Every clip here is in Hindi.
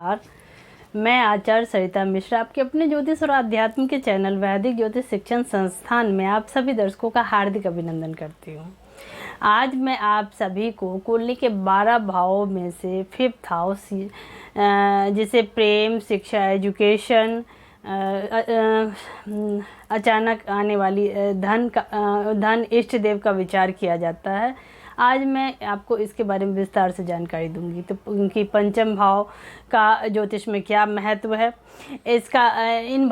और मैं आचार्य सरिता मिश्रा आपके अपने ज्योतिष और आध्यात्म के चैनल वैदिक ज्योतिष शिक्षण संस्थान में आप सभी दर्शकों का हार्दिक अभिनंदन करती हूँ। आज मैं आप सभी को कुंडली के 12 भावों में से 5th हाउस जिसे प्रेम, शिक्षा, एजुकेशन, अचानक आने वाली धन इष्ट देव का विचार किया जाता है। आज मैं आपको इसके बारे में विस्तार से जानकारी दूंगी। तो उनकी पंचम भाव का ज्योतिष में क्या महत्व है, इसका इन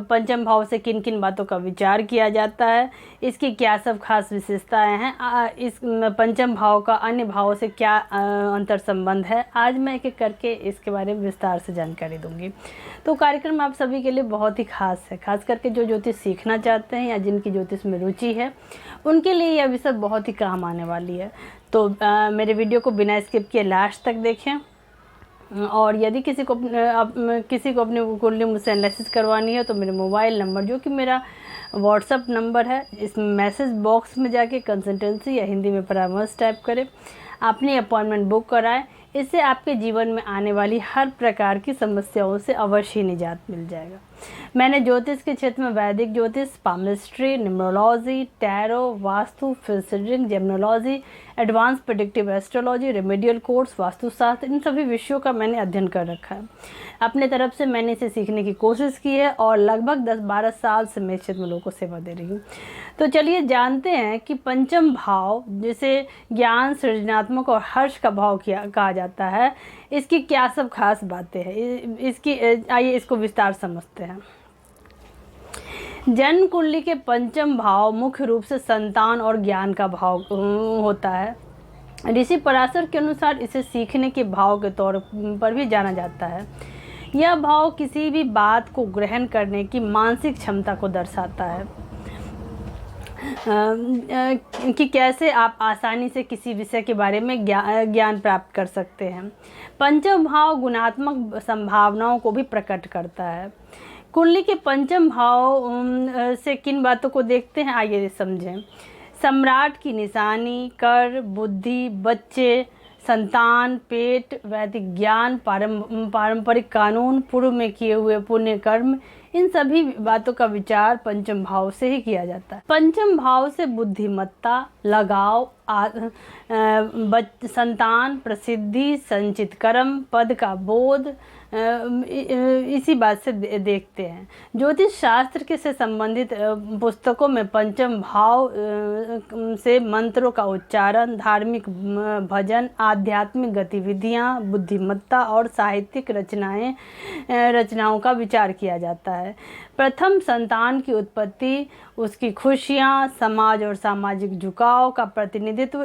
पंचम भाव से किन किन बातों का विचार किया जाता है, इसकी क्या सब खास विशेषताएं हैं, इस पंचम भाव का अन्य भावों से क्या अंतर संबंध है, आज मैं एक एक करके इसके बारे में विस्तार से जानकारी दूंगी। तो कार्यक्रम आप सभी के लिए बहुत ही खास है, खास करके जो ज्योतिष सीखना चाहते हैं या जिनकी ज्योतिष में रुचि है उनके लिए यह विषय बहुत ही काम आने वाली है। तो मेरे वीडियो को बिना स्किप किए लास्ट तक देखें। और यदि किसी को अपनी कुंडली मुझसे एनालिसिस करवानी है तो मेरे मोबाइल नंबर, जो कि मेरा व्हाट्सअप नंबर है, इस मैसेज बॉक्स में जाके कंसल्टेंसी या हिंदी में परामर्श टाइप करें, अपनी अपॉइंटमेंट बुक कराएं। इससे आपके जीवन में आने वाली हर प्रकार की समस्याओं से अवश्य ही निजात मिल जाएगा। मैंने ज्योतिष के क्षेत्र में वैदिक ज्योतिष, पामिस्ट्री, न्यूमरोलॉजी, टैरो, वास्तु, फिल्सरिंग, gemology, advance predictive astrology, remedial course, vastushastra, इन सभी विषयों का मैंने अध्ययन कर रखा है। अपने तरफ से मैंने इसे सीखने की कोशिश की है और लगभग 10-12 साल से मैं इस क्षेत्र में लोगों को सेवा दे रही हूँ। तो चलिए जानते हैं कि पंचम भाव, जिसे ज्ञान, सृजनात्मक और हर्ष का भाव कहा जाता है, इसकी क्या सब खास बातें हैं, इसकी आइए इसको विस्तार समझते हैं। जन्म कुंडली के पंचम भाव मुख्य रूप से संतान और ज्ञान का भाव होता है। ऋषि पराशर के अनुसार इसे सीखने के भाव के तौर पर भी जाना जाता है। यह भाव किसी भी बात को ग्रहण करने की मानसिक क्षमता को दर्शाता है कि कैसे आप आसानी से किसी विषय के बारे में ज्ञान प्राप्त कर सकते हैं। पंचम भाव गुणात्मक संभावनाओं को भी प्रकट करता है। कुंडली के पंचम भाव से किन बातों को देखते हैं, आइए समझें। सम्राट की निशानी, कर, बुद्धि, बच्चे, संतान, पेट, वैदिक ज्ञान, पारंपरिक कानून, पूर्व में किए हुए पुण्य कर्म, इन सभी बातों का विचार पंचम भाव से ही किया जाता है। पंचम भाव से बुद्धिमत्ता, लगाव, संतान, प्रसिद्धि, संचित कर्म, पद का बोध, इसी बात से देखते हैं। ज्योतिष शास्त्र के से संबंधित पुस्तकों में पंचम भाव से मंत्रों का उच्चारण, धार्मिक भजन, आध्यात्मिक गतिविधियां, बुद्धिमत्ता और साहित्यिक रचनाओं का विचार किया जाता है। प्रथम संतान की उत्पत्ति, उसकी खुशियाँ, समाज और सामाजिक झुकाव का प्रतिनिधित्व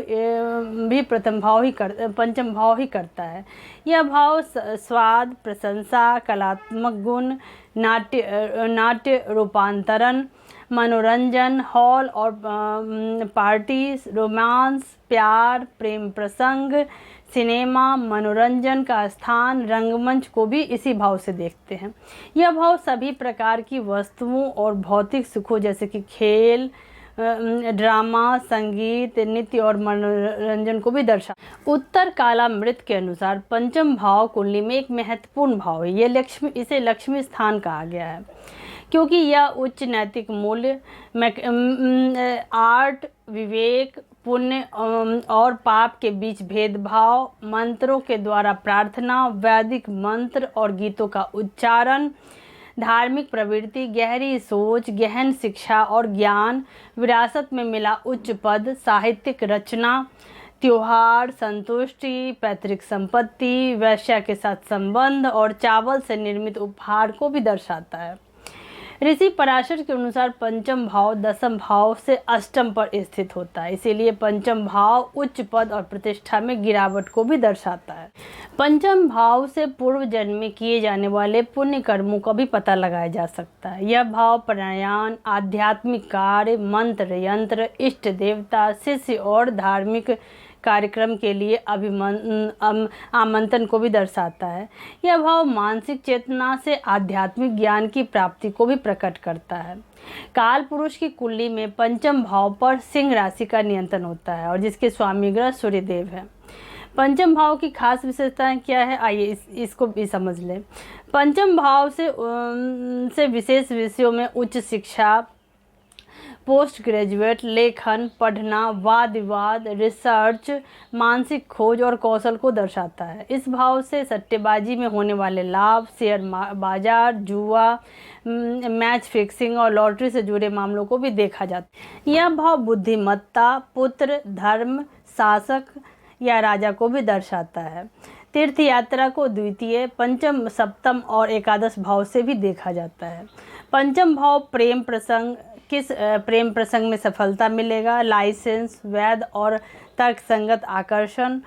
भी पंचम भाव ही करता है। यह भाव स्वाद, प्रशंसा, कलात्मक गुण, नाट्य रूपांतरण, मनोरंजन, हॉल और पार्टी, रोमांस, प्यार, प्रेम प्रसंग, सिनेमा, मनोरंजन का स्थान, रंगमंच को भी इसी भाव से देखते हैं। यह भाव सभी प्रकार की वस्तुओं और भौतिक सुखों जैसे कि खेल, ड्रामा, संगीत, नृत्य और मनोरंजन को भी दर्शाता। उत्तर कालामृत के अनुसार पंचम भाव कुंडली में एक महत्वपूर्ण भाव है। इसे लक्ष्मी स्थान कहा गया है क्योंकि यह उच्च नैतिक मूल्य, आर्ट, विवेक, पुण्य और पाप के बीच भेदभाव, मंत्रों के द्वारा प्रार्थना, वैदिक मंत्र और गीतों का उच्चारण, धार्मिक प्रवृत्ति, गहरी सोच, गहन शिक्षा और ज्ञान, विरासत में मिला उच्च पद, साहित्यिक रचना, त्योहार, संतुष्टि, पैतृक संपत्ति, वैश्या के साथ संबंध और चावल से निर्मित उपहार को भी दर्शाता है। ऋषि पराशर के अनुसार पंचम भाव दसम भाव से अष्टम पर स्थित होता है, इसीलिए पंचम भाव उच्च पद और प्रतिष्ठा में गिरावट को भी दर्शाता है। पंचम भाव से पूर्व जन्म में किए जाने वाले पुण्य कर्मों का भी पता लगाया जा सकता है। यह भाव प्राणायाम, आध्यात्मिक कार्य, मंत्र यंत्र, इष्ट देवता, शिष्य और धार्मिक कार्यक्रम के लिए आमंत्रण को भी दर्शाता है। यह भाव मानसिक चेतना से आध्यात्मिक ज्ञान की प्राप्ति को भी प्रकट करता है। काल पुरुष की कुंडली में पंचम भाव पर सिंह राशि का नियंत्रण होता है और जिसके स्वामी ग्रह सूर्यदेव है। पंचम भाव की खास विशेषताएं क्या है, आइए इसको भी समझ लें। पंचम भाव से विशेष विषयों में उच्च शिक्षा, पोस्ट ग्रेजुएट, लेखन, पढ़ना, वाद विवाद, रिसर्च, मानसिक खोज और कौशल को दर्शाता है। इस भाव से सट्टेबाजी में होने वाले लाभ, शेयर बाजार, जुआ, मैच फिक्सिंग और लॉटरी से जुड़े मामलों को भी देखा जाता है। यह भाव बुद्धिमत्ता, पुत्र, धर्म, शासक या राजा को भी दर्शाता है। तीर्थ यात्रा को द्वितीय, पंचम, सप्तम और एकादश भाव से भी देखा जाता है। पंचम भाव प्रेम प्रसंग, किस प्रेम प्रसंग में सफलता मिलेगा, लाइसेंस, वैध और तर्कसंगत आकर्षण,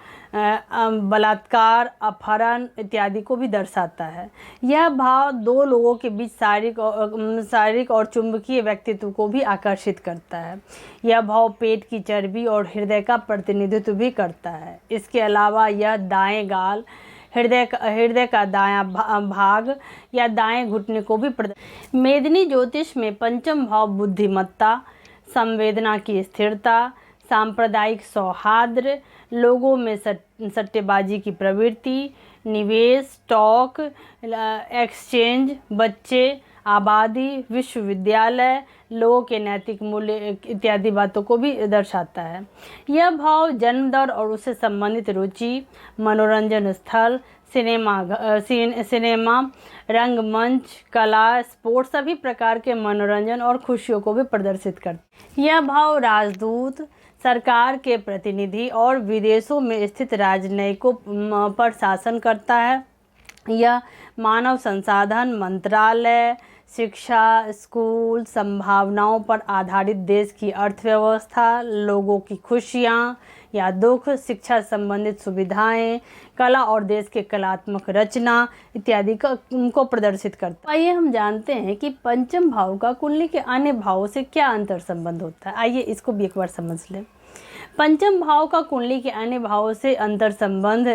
बलात्कार, अपहरण इत्यादि को भी दर्शाता है। यह भाव दो लोगों के बीच शारीरिक और चुंबकीय व्यक्तित्व को भी आकर्षित करता है। यह भाव पेट की चर्बी और हृदय का प्रतिनिधित्व भी करता है। इसके अलावा यह दाएं गाल, हृदय का दायां भाग या दाएं घुटने को भी मेदिनी ज्योतिष में पंचम भाव बुद्धिमत्ता, संवेदना की स्थिरता, सांप्रदायिक सौहार्द, लोगों में सट्टेबाजी की प्रवृत्ति, निवेश, स्टॉक एक्सचेंज, बच्चे, आबादी, विश्वविद्यालय, लोगों के नैतिक मूल्य इत्यादि बातों को भी दर्शाता है। यह भाव जन्म दर और उससे संबंधित रुचि, मनोरंजन स्थल, सिनेमा, रंगमंच, कला, स्पोर्ट्स सभी प्रकार के मनोरंजन और खुशियों को भी प्रदर्शित करता है। यह भाव राजदूत, सरकार के प्रतिनिधि और विदेशों में स्थित राजनयिकों पर शासन करता है। यह मानव संसाधन मंत्रालय, शिक्षा, स्कूल, संभावनाओं पर आधारित देश की अर्थव्यवस्था, लोगों की खुशियाँ या दुख, शिक्षा संबंधित सुविधाएं, कला और देश के कलात्मक रचना इत्यादि को प्रदर्शित करता है। आइए हम जानते हैं कि पंचम भाव का कुंडली के अन्य भावों से क्या अंतर संबंध होता है। आइए इसको भी एक बार समझ लें। पंचम भाव का कुंडली के अन्य भावों से अंतर संबंध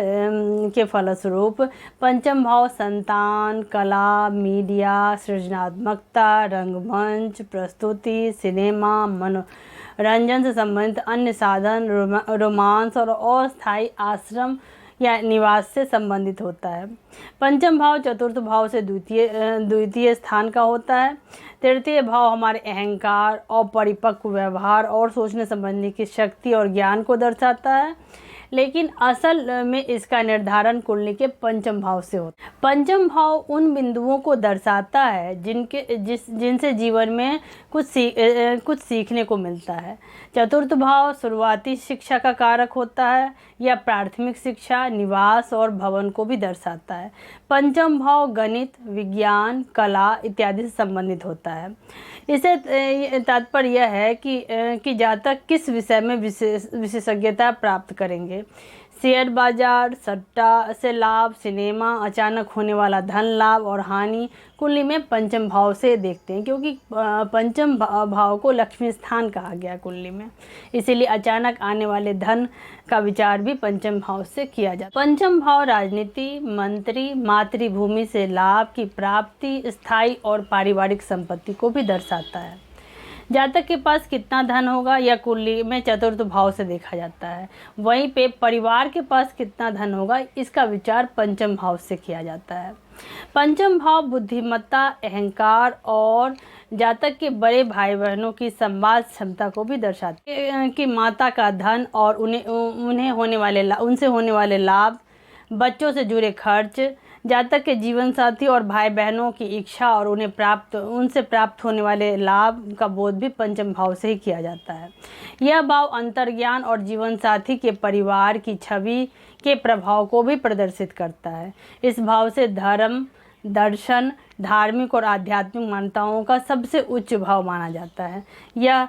के फलस्वरूप पंचम भाव संतान, कला, मीडिया, सृजनात्मकता, रंगमंच, प्रस्तुति, सिनेमा, मनोरंजन से संबंधित अन्य साधन, रोमांस और अस्थायी आश्रम या निवास से संबंधित होता है। पंचम भाव चतुर्थ भाव से द्वितीय स्थान का होता है। तृतीय भाव हमारे अहंकार और परिपक्व व्यवहार और सोचने संबंधी की शक्ति और ज्ञान को दर्शाता है, लेकिन असल में इसका निर्धारण कुंडली के पंचम भाव से होता है। पंचम भाव उन बिंदुओं को दर्शाता है जिनसे जीवन में कुछ सीखने को मिलता है। चतुर्थ भाव शुरुआती शिक्षा का कारक होता है या प्राथमिक शिक्षा, निवास और भवन को भी दर्शाता है। पंचम भाव गणित, विज्ञान, कला इत्यादि से संबंधित होता है। इसे तात्पर्य यह है कि जातक किस विषय में विशेषज्ञता प्राप्त करेंगे। शेयर बाजार, सट्टा से लाभ, सिनेमा, अचानक होने वाला धन लाभ और हानि कुंडली में पंचम भाव से देखते हैं, क्योंकि पंचम भाव को लक्ष्मी स्थान कहा गया कुंडली में, इसीलिए अचानक आने वाले धन का विचार भी पंचम भाव से किया जाता है। पंचम भाव राजनीति, मंत्री, मातृभूमि से लाभ की प्राप्ति, स्थायी और पारिवारिक संपत्ति को भी दर्शाता है। जातक के पास कितना धन होगा यह कुंडली में चतुर्थ भाव से देखा जाता है। वहीं पे परिवार के पास कितना धन होगा इसका विचार पंचम भाव से किया जाता है। पंचम भाव बुद्धिमत्ता, अहंकार और जातक के बड़े भाई बहनों की संवाद क्षमता को भी दर्शाते हैं कि माता का धन और उनसे होने वाले लाभ, बच्चों से जुड़े खर्च, जातक के जीवन साथी और भाई बहनों की इच्छा और उनसे प्राप्त होने वाले लाभ का बोध भी पंचम भाव से ही किया जाता है। यह भाव अंतर्ज्ञान और जीवन साथी के परिवार की छवि के प्रभाव को भी प्रदर्शित करता है। इस भाव से धर्म, दर्शन, धार्मिक और आध्यात्मिक मान्यताओं का सबसे उच्च भाव माना जाता है। यह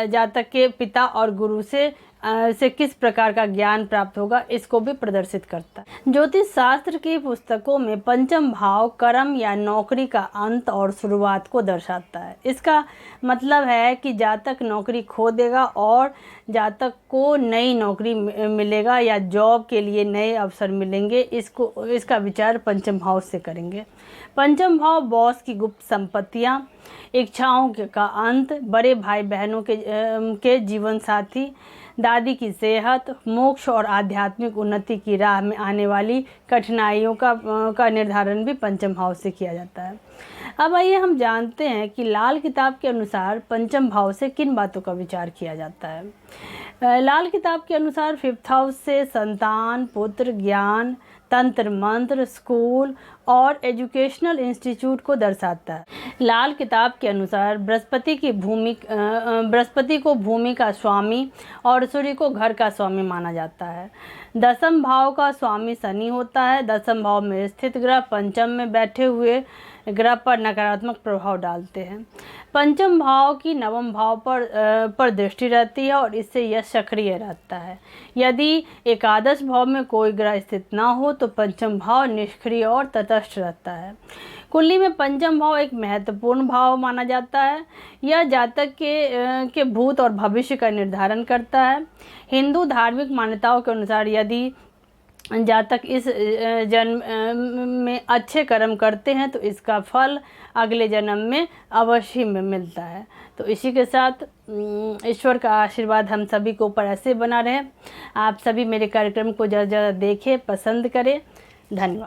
जातक के पिता और गुरु से किस प्रकार का ज्ञान प्राप्त होगा इसको भी प्रदर्शित करता है। ज्योतिष शास्त्र की पुस्तकों में पंचम भाव कर्म या नौकरी का अंत और शुरुआत को दर्शाता है। इसका मतलब है कि जातक नौकरी खो देगा और जातक को नई नौकरी मिलेगा या जॉब के लिए नए अवसर मिलेंगे, इसका विचार पंचम भाव से करेंगे। पंचम भाव बॉस की गुप्त संपत्तियां, इच्छाओं का अंत, बड़े भाई बहनों के जीवन साथी, दादी की सेहत, मोक्ष और आध्यात्मिक उन्नति की राह में आने वाली कठिनाइयों का निर्धारण भी पंचम भाव से किया जाता है। अब आइए हम जानते हैं कि लाल किताब के अनुसार पंचम भाव से किन बातों का विचार किया जाता है। लाल किताब के अनुसार 5th हाउस से संतान, पुत्र, ज्ञान, तंत्र मंत्र, स्कूल और एजुकेशनल इंस्टीट्यूट को दर्शाता है। लाल किताब के अनुसार बृहस्पति को भूमि का स्वामी और सूर्य को घर का स्वामी माना जाता है। 10th भाव का स्वामी शनि होता है। 10th भाव में स्थित ग्रह पंचम में बैठे हुए ग्रह पर नकारात्मक प्रभाव डालते हैं। पंचम भाव की 9वें भाव पर दृष्टि रहती है और इससे यह सक्रिय रहता है। यदि एकादश भाव में कोई ग्रह स्थित ना हो तो पंचम भाव निष्क्रिय और तटस्थ रहता है। कुंडली में पंचम भाव एक महत्वपूर्ण भाव माना जाता है। यह जातक के भूत और भविष्य का निर्धारण करता है। हिंदू धार्मिक मान्यताओं के अनुसार यदि जातक इस जन्म में अच्छे कर्म करते हैं तो इसका फल अगले जन्म में अवश्य में मिलता है। तो इसी के साथ ईश्वर का आशीर्वाद हम सभी के ऊपर ऐसे बना रहे। आप सभी मेरे कार्यक्रम को ज़्यादा से ज़्यादा देखें, पसंद करें। धन्यवाद।